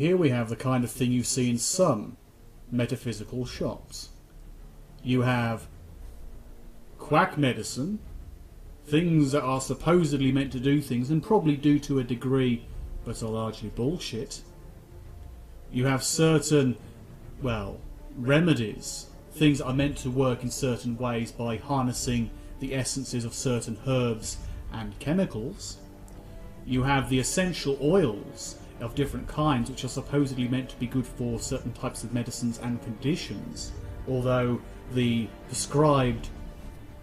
here we have the kind of thing you see in some metaphysical shops. You have quack medicine, things that are supposedly meant to do things and probably do to a degree but are largely bullshit. You have certain, well, remedies, things that are meant to work in certain ways by harnessing the essences of certain herbs and chemicals. You have the essential oils of different kinds which are supposedly meant to be good for certain types of medicines and conditions, although the prescribed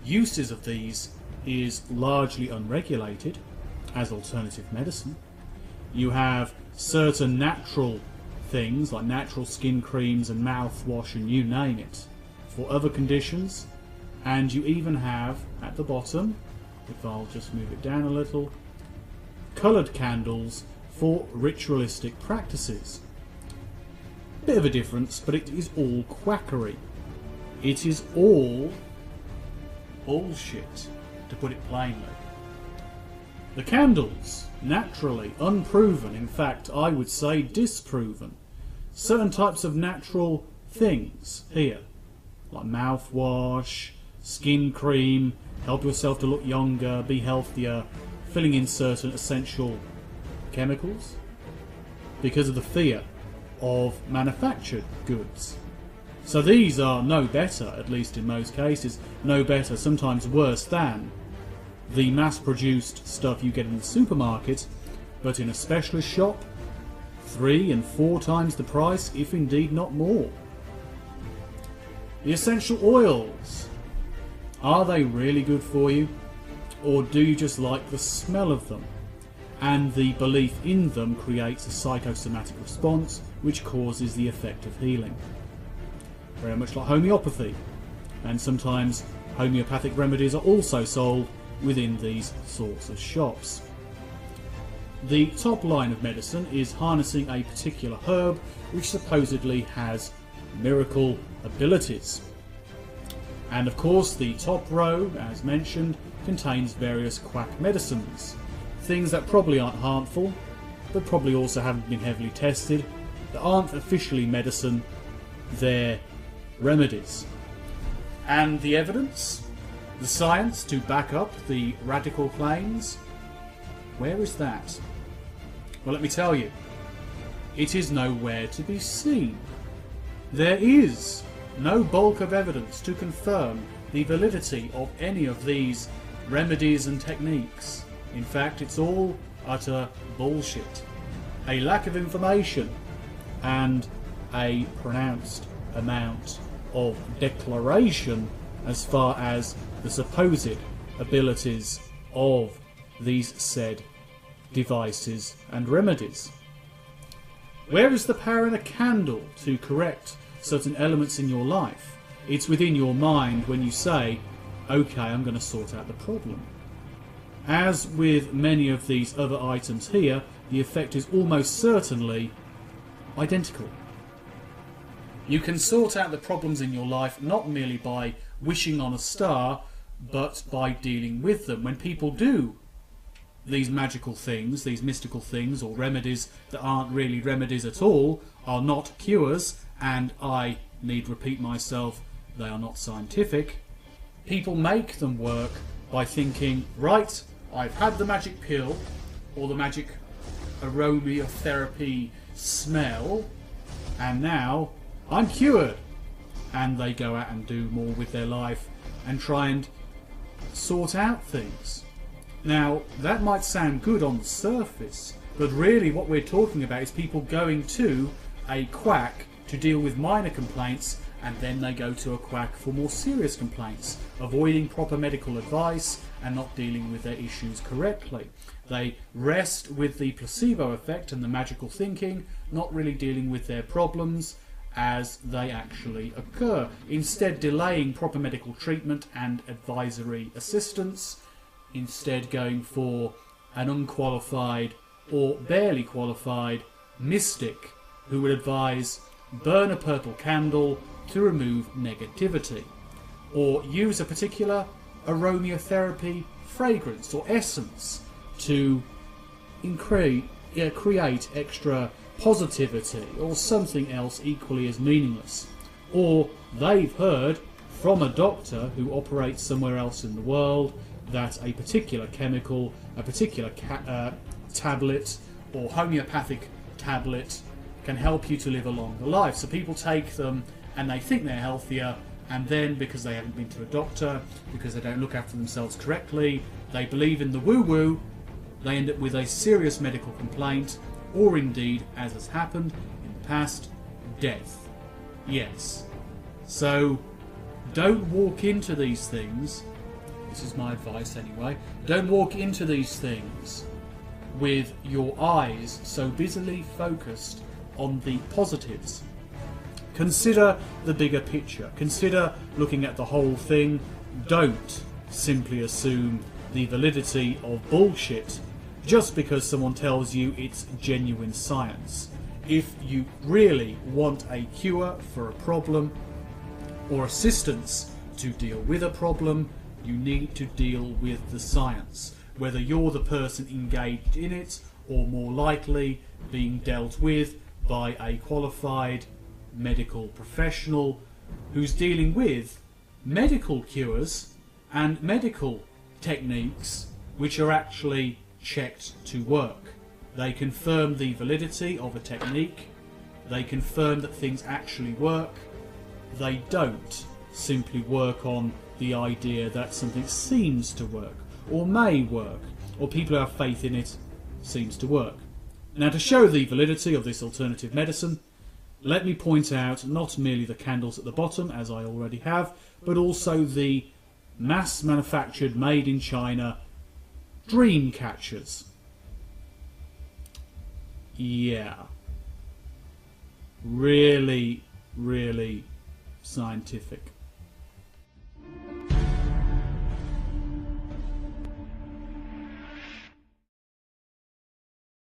uses of these is largely unregulated as alternative medicine. You have certain natural things like natural skin creams and mouthwash and you name it for other conditions, and you even have at the bottom, if I'll just move it down a little, coloured candles for ritualistic practices. Bit of a difference, but it is all quackery. It is all bullshit, to put it plainly. The candles, naturally unproven, in fact I would say disproven. Certain types of natural things here, like mouthwash, skin cream, help yourself to look younger, be healthier, filling in certain essential chemicals because of the fear of manufactured goods. So these are no better, at least in most cases, no better, sometimes worse than the mass-produced stuff you get in the supermarket, but in a specialist shop, 3 and 4 times the price, if indeed not more. The essential oils, are they really good for you? Or do you just like the smell of them? And the belief in them creates a psychosomatic response which causes the effect of healing. Very much like homeopathy. And sometimes homeopathic remedies are also sold within these sorts of shops. The top line of medicine is harnessing a particular herb which supposedly has miracle abilities. And of course the top row, as mentioned, contains various quack medicines. Things that probably aren't harmful, but probably also haven't been heavily tested, that aren't officially medicine, they're remedies. And the evidence? The science to back up the radical claims? Where is that? Well, let me tell you, it is nowhere to be seen. There is no bulk of evidence to confirm the validity of any of these remedies and techniques. In fact, it's all utter bullshit. A lack of information and a pronounced amount of declaration as far as the supposed abilities of these said devices and remedies. Where is the power in a candle to correct certain elements in your life? It's within your mind when you say, okay, I'm going to sort out the problem. As with many of these other items here, the effect is almost certainly identical. You can sort out the problems in your life not merely by wishing on a star, but by dealing with them. When people do these magical things, these mystical things, or remedies that aren't really remedies at all, are not cures, and I need repeat myself, they are not scientific, people make them work by thinking, right, I've had the magic pill, or the magic aromatherapy smell, and now I'm cured. And they go out and do more with their life and try and sort out things. Now, that might sound good on the surface, but really what we're talking about is people going to a quack to deal with minor complaints, and then they go to a quack for more serious complaints, avoiding proper medical advice and not dealing with their issues correctly. They rest with the placebo effect and the magical thinking, not really dealing with their problems as they actually occur, instead delaying proper medical treatment and advisory assistance, instead going for an unqualified or barely qualified mystic who would advise burn a purple candle to remove negativity, or use a particular aromatherapy fragrance or essence to create extra positivity or something else equally as meaningless. Or they've heard from a doctor who operates somewhere else in the world that a particular chemical, a particular tablet or homeopathic tablet can help you to live a longer life. So people take them and they think they're healthier, and then because they haven't been to a doctor, because they don't look after themselves correctly, they believe in the woo-woo, they end up with a serious medical complaint, or indeed, as has happened in the past, death. Yes. So don't walk into these things, this is my advice anyway, don't walk into these things with your eyes so busily focused on the positives. Consider the bigger picture. Consider looking at the whole thing. Don't simply assume the validity of bullshit just because someone tells you it's genuine science. If you really want a cure for a problem or assistance to deal with a problem, you need to deal with the science. Whether you're the person engaged in it or more likely being dealt with by a qualified medical professional who's dealing with medical cures and medical techniques which are actually checked to work. They confirm the validity of a technique, they confirm that things actually work, they don't simply work on the idea that something seems to work or may work, or people who have faith in it seems to work. Now, to show the validity of this alternative medicine, let me point out not merely the candles at the bottom, as I already have, but also the mass-manufactured, made in China dream catchers. Yeah. Really, really scientific.